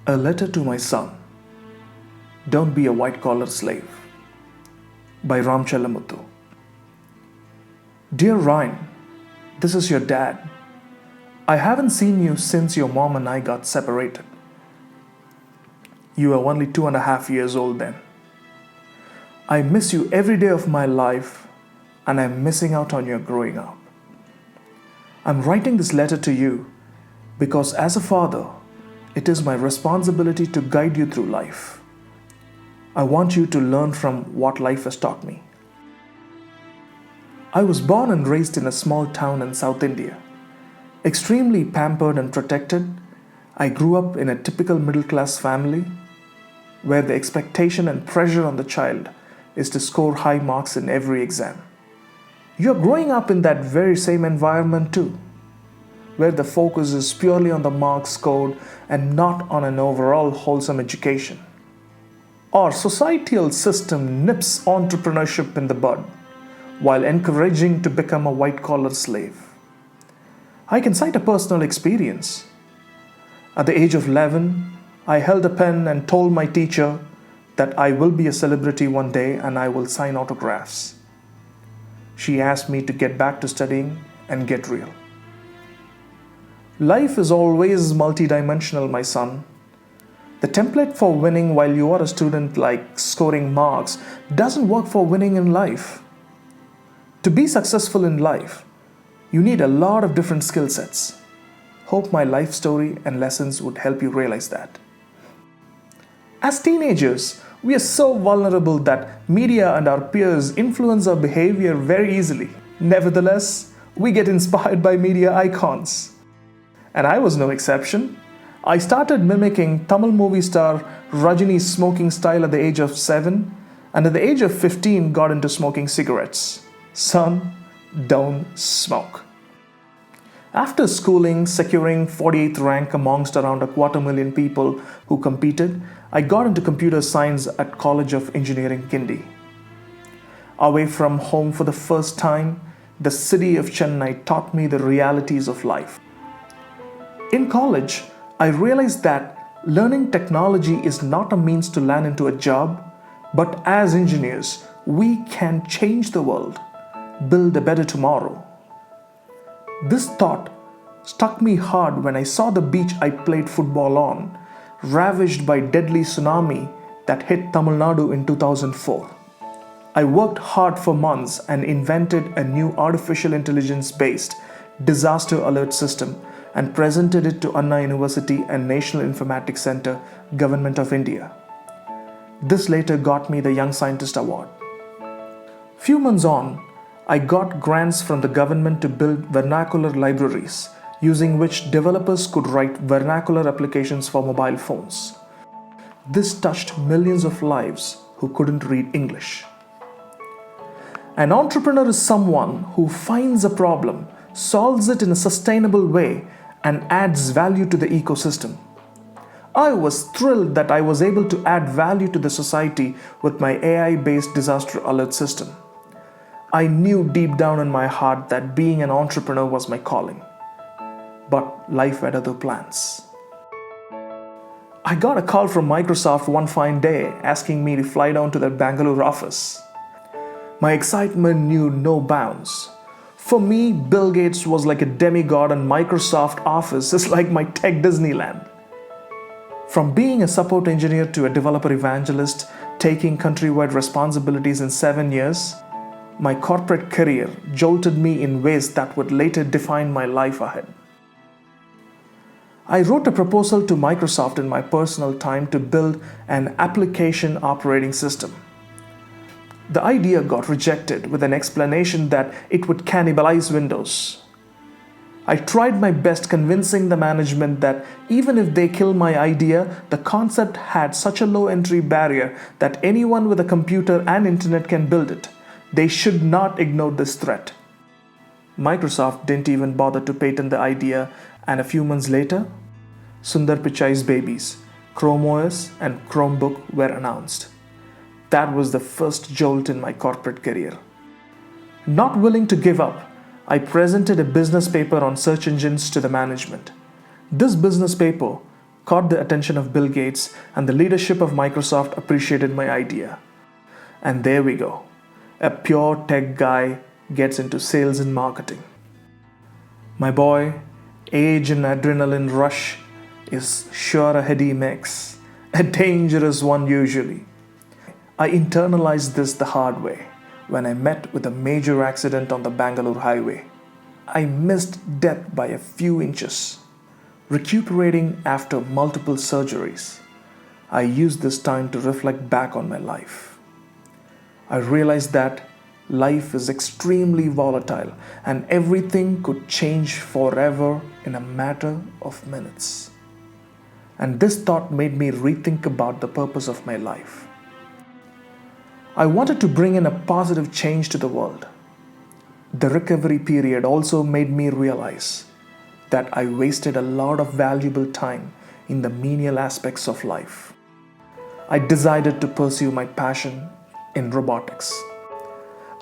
A letter to my son. Don't be a white-collar slave. By Ram Chellamuthu. Dear Ryan, this is your dad. I haven't seen you since your mom and I got separated. You were only 2.5 years old then. I miss you every day of my life, and I'm missing out on your growing up. I'm writing this letter to you because as a father, it is my responsibility to guide you through life. I want you to learn from what life has taught me. I was born and raised in a small town in South India. Extremely pampered and protected, I grew up in a typical middle-class family where the expectation and pressure on the child is to score high marks in every exam. You're growing up in that very same environment too, where the focus is purely on the marks scored and not on an overall wholesome education. Our societal system nips entrepreneurship in the bud while encouraging to become a white-collar slave. I can cite a personal experience. At the age of 11, I held a pen and told my teacher that I will be a celebrity one day and I will sign autographs. She asked me to get back to studying and get real. Life is always multidimensional, my son. The template for winning while you are a student, like scoring marks, doesn't work for winning in life. To be successful in life, you need a lot of different skill sets. Hope my life story and lessons would help you realize that. As teenagers, we are so vulnerable that media and our peers influence our behavior very easily. Nevertheless, we get inspired by media icons. And I was no exception. I started mimicking Tamil movie star Rajini's smoking style at the age of 7, and at the age of 15 got into smoking cigarettes. Son, don't smoke. After schooling, securing 48th rank amongst around 250,000 people who competed, I got into computer science at College of Engineering, Kindy. Away from home for the first time, the city of Chennai taught me the realities of life. In college, I realized that learning technology is not a means to land into a job, but as engineers, we can change the world, build a better tomorrow. This thought struck me hard when I saw the beach I played football on, ravaged by deadly tsunami that hit Tamil Nadu in 2004. I worked hard for months and invented a new artificial intelligence-based disaster alert system and presented it to Anna University and National Informatics Center, Government of India. This later got me the Young Scientist Award. Few months on, I got grants from the government to build vernacular libraries, using which developers could write vernacular applications for mobile phones. This touched millions of lives who couldn't read English. An entrepreneur is someone who finds a problem, solves it in a sustainable way, and adds value to the ecosystem. I was thrilled that I was able to add value to the society with my AI-based disaster alert system. I knew deep down in my heart that being an entrepreneur was my calling. But life had other plans. I got a call from Microsoft one fine day asking me to fly down to their Bangalore office. My excitement knew no bounds. For me, Bill Gates was like a demigod and Microsoft Office is like my tech Disneyland. From being a support engineer to a developer evangelist, taking countrywide responsibilities in 7 years, my corporate career jolted me in ways that would later define my life ahead. I wrote a proposal to Microsoft in my personal time to build an application operating system. The idea got rejected with an explanation that it would cannibalize Windows. I tried my best convincing the management that even if they kill my idea, the concept had such a low entry barrier that anyone with a computer and internet can build it. They should not ignore this threat. Microsoft didn't even bother to patent the idea, and a few months later, Sundar Pichai's babies, Chrome OS and Chromebook, were announced. That was the first jolt in my corporate career. Not willing to give up, I presented a business paper on search engines to the management. This business paper caught the attention of Bill Gates, and the leadership of Microsoft appreciated my idea. And there we go. A pure tech guy gets into sales and marketing. My boy, age and adrenaline rush is sure a heady mix, a dangerous one usually. I internalized this the hard way when I met with a major accident on the Bangalore highway. I missed death by a few inches. Recuperating after multiple surgeries, I used this time to reflect back on my life. I realized that life is extremely volatile and everything could change forever in a matter of minutes. And this thought made me rethink about the purpose of my life. I wanted to bring in a positive change to the world. The recovery period also made me realize that I wasted a lot of valuable time in the menial aspects of life. I decided to pursue my passion in robotics.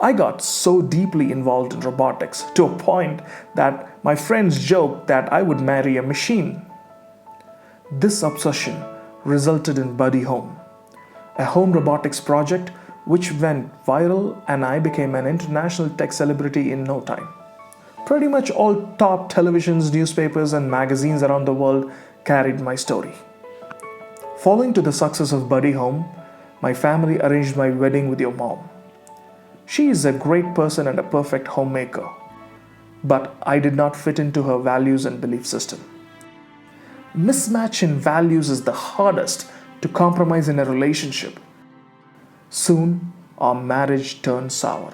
I got so deeply involved in robotics to a point that my friends joked that I would marry a machine. This obsession resulted in Buddy Home, a home robotics project which went viral, and I became an international tech celebrity in no time. Pretty much all top televisions, newspapers, and magazines around the world carried my story. Following to the success of Buddy Home, my family arranged my wedding with your mom. She is a great person and a perfect homemaker, but I did not fit into her values and belief system. Mismatch in values is the hardest to compromise in a relationship. Soon, our marriage turned sour.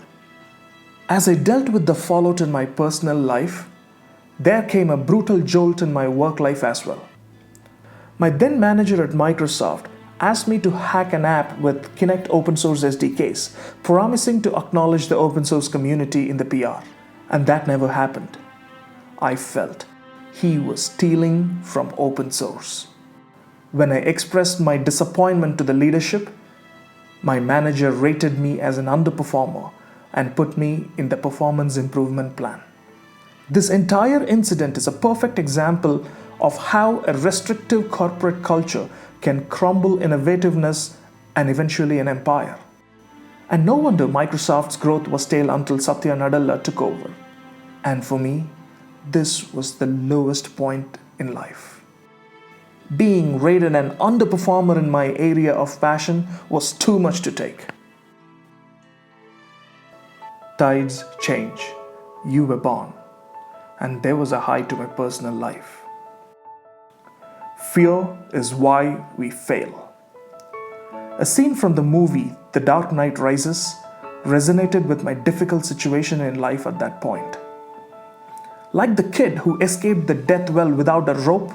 As I dealt with the fallout in my personal life, there came a brutal jolt in my work life as well. My then manager at Microsoft asked me to hack an app with Kinect open source SDKs, promising to acknowledge the open source community in the PR. And that never happened. I felt he was stealing from open source. When I expressed my disappointment to the leadership, my manager rated me as an underperformer and put me in the performance improvement plan. This entire incident is a perfect example of how a restrictive corporate culture can crumble innovativeness and eventually an empire. And no wonder Microsoft's growth was stale until Satya Nadella took over. And for me, this was the lowest point in life. Being rated an underperformer in my area of passion was too much to take. Tides change. You were born. And there was a high to my personal life. Fear is why we fail. A scene from the movie The Dark Knight Rises resonated with my difficult situation in life at that point. Like the kid who escaped the death well without a rope,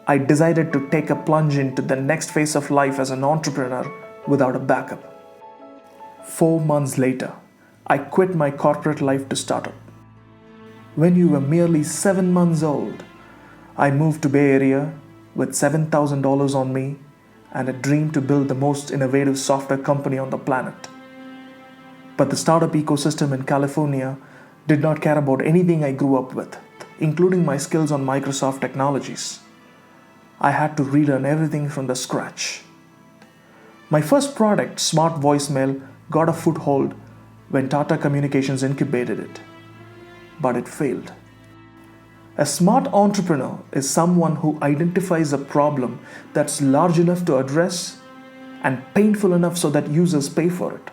I decided to take a plunge into the next phase of life as an entrepreneur without a backup. 4 months later, I quit my corporate life to start up. When you were merely 7 months old, I moved to Bay Area with $7,000 on me and a dream to build the most innovative software company on the planet. But the startup ecosystem in California did not care about anything I grew up with, including my skills on Microsoft technologies. I had to relearn everything from the scratch. My first product, Smart Voicemail, got a foothold when Tata Communications incubated it. But it failed. A smart entrepreneur is someone who identifies a problem that's large enough to address and painful enough so that users pay for it.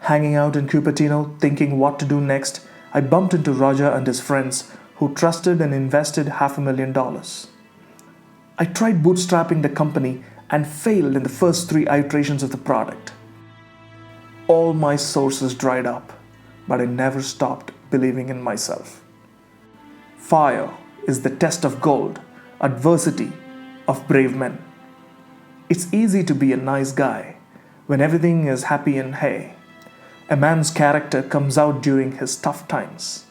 Hanging out in Cupertino, thinking what to do next, I bumped into Roger and his friends who trusted and invested $500,000. I tried bootstrapping the company and failed in the first 3 iterations of the product. All my sources dried up, but I never stopped believing in myself. Fire is the test of gold, adversity of brave men. It's easy to be a nice guy when everything is happy and hey. A man's character comes out during his tough times.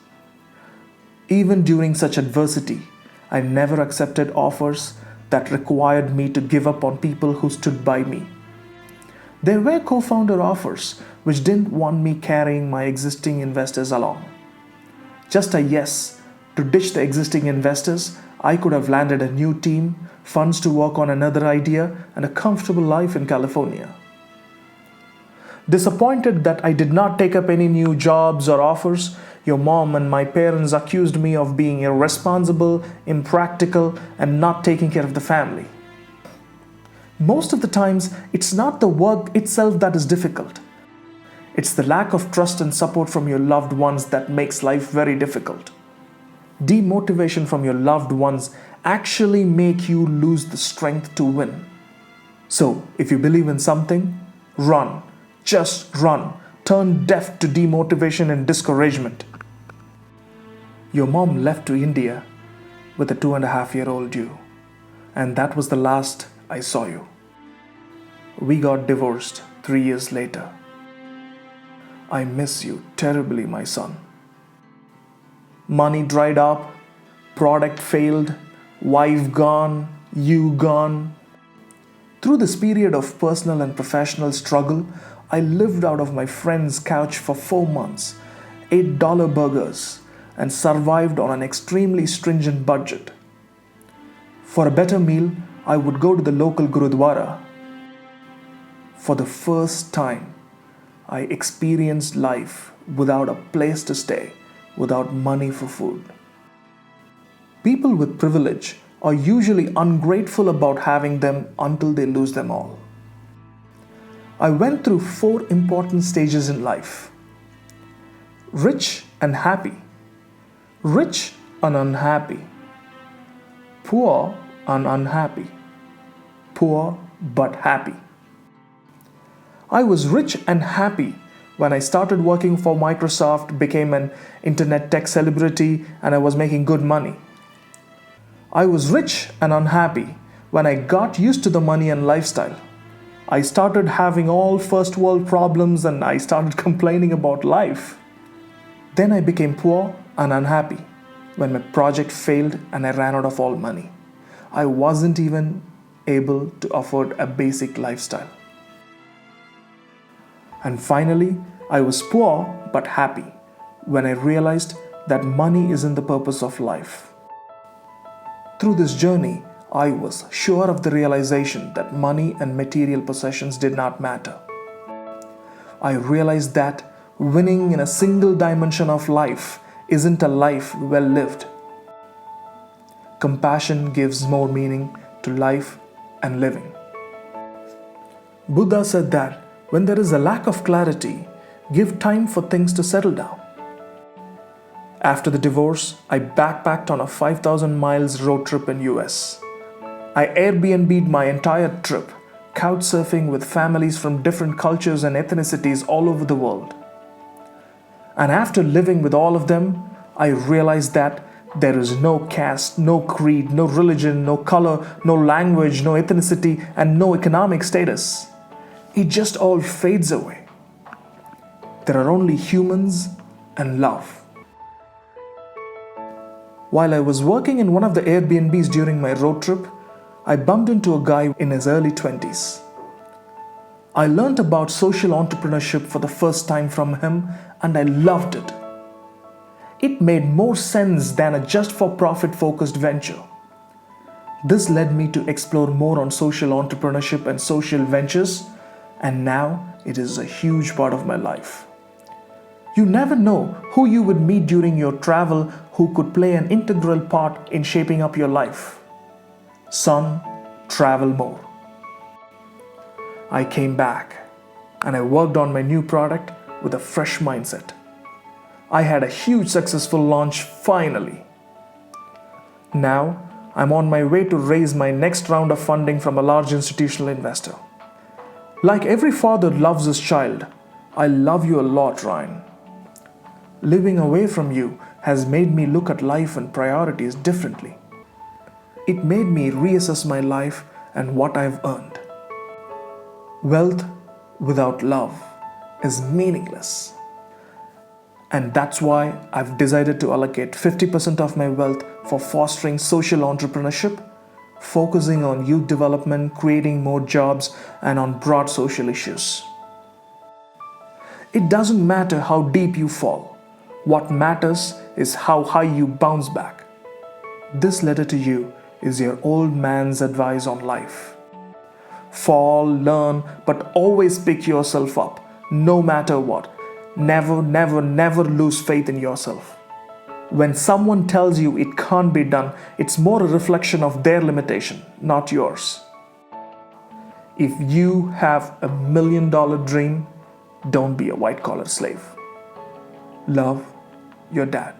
Even during such adversity, I never accepted offers that required me to give up on people who stood by me. There were co-founder offers which didn't want me carrying my existing investors along. Just a yes to ditch the existing investors, I could have landed a new team funds to work on another idea, and a comfortable life in California. Disappointed that I did not take up any new jobs or offers, your mom and my parents accused me of being irresponsible, impractical, and not taking care of the family. Most of the times, it's not the work itself that is difficult. It's the lack of trust and support from your loved ones that makes life very difficult. Demotivation from your loved ones actually make you lose the strength to win. So, if you believe in something, run. Just run. Turn deaf to demotivation and discouragement. Your mom left to India with a 2.5-year-old you, and that was the last I saw you. We got divorced 3 years later. I miss you terribly, my son. Money dried up, product failed, wife gone, you gone. Through this period of personal and professional struggle, I lived out of my friend's couch for 4 months, ate dollar burgers, and survived on an extremely stringent budget. For a better meal, I would go to the local Gurudwara. For the first time, I experienced life without a place to stay, without money for food. People with privilege are usually ungrateful about having them until they lose them all. I went through 4 important stages in life. Rich and happy. Rich and unhappy. Poor and unhappy. Poor but happy. I was rich and happy when I started working for Microsoft, became an internet tech celebrity, and I was making good money. I was rich and unhappy when I got used to the money and lifestyle. I started having all first world problems and I started complaining about life. Then I became poor and unhappy when my project failed and I ran out of all money. I wasn't even able to afford a basic lifestyle. And finally, I was poor but happy when I realized that money isn't the purpose of life. Through this journey, I was sure of the realization that money and material possessions did not matter. I realized that winning in a single dimension of life isn't a life well lived. Compassion gives more meaning to life and living. Buddha said that when there is a lack of clarity, give time for things to settle down. After the divorce, I backpacked on a 5,000 miles road trip in US. I Airbnb'd my entire trip, couchsurfing with families from different cultures and ethnicities all over the world. And after living with all of them, I realized that there is no caste, no creed, no religion, no color, no language, no ethnicity, and no economic status. It just all fades away. There are only humans and love. While I was working in one of the Airbnbs during my road trip, I bumped into a guy in his early 20s. I learned about social entrepreneurship for the first time from him and I loved it. It made more sense than a just-for-profit focused venture. This led me to explore more on social entrepreneurship and social ventures, and now it is a huge part of my life. You never know who you would meet during your travel who could play an integral part in shaping up your life. Son, travel more. I came back and I worked on my new product with a fresh mindset. I had a huge successful launch finally. Now I'm on my way to raise my next round of funding from a large institutional investor. Like every father loves his child, I love you a lot, Ryan. Living away from you has made me look at life and priorities differently. It made me reassess my life and what I've earned. Wealth without love is meaningless. And that's why I've decided to allocate 50% of my wealth for fostering social entrepreneurship, focusing on youth development, creating more jobs, and on broad social issues. It doesn't matter how deep you fall. What matters is how high you bounce back. This letter to you is your old man's advice on life. Fall, learn, but always pick yourself up, no matter what. Never, never, never lose faith in yourself. When someone tells you it can't be done, it's more a reflection of their limitation, not yours. If you have $1 million dream, don't be a white collar slave. Love, your dad.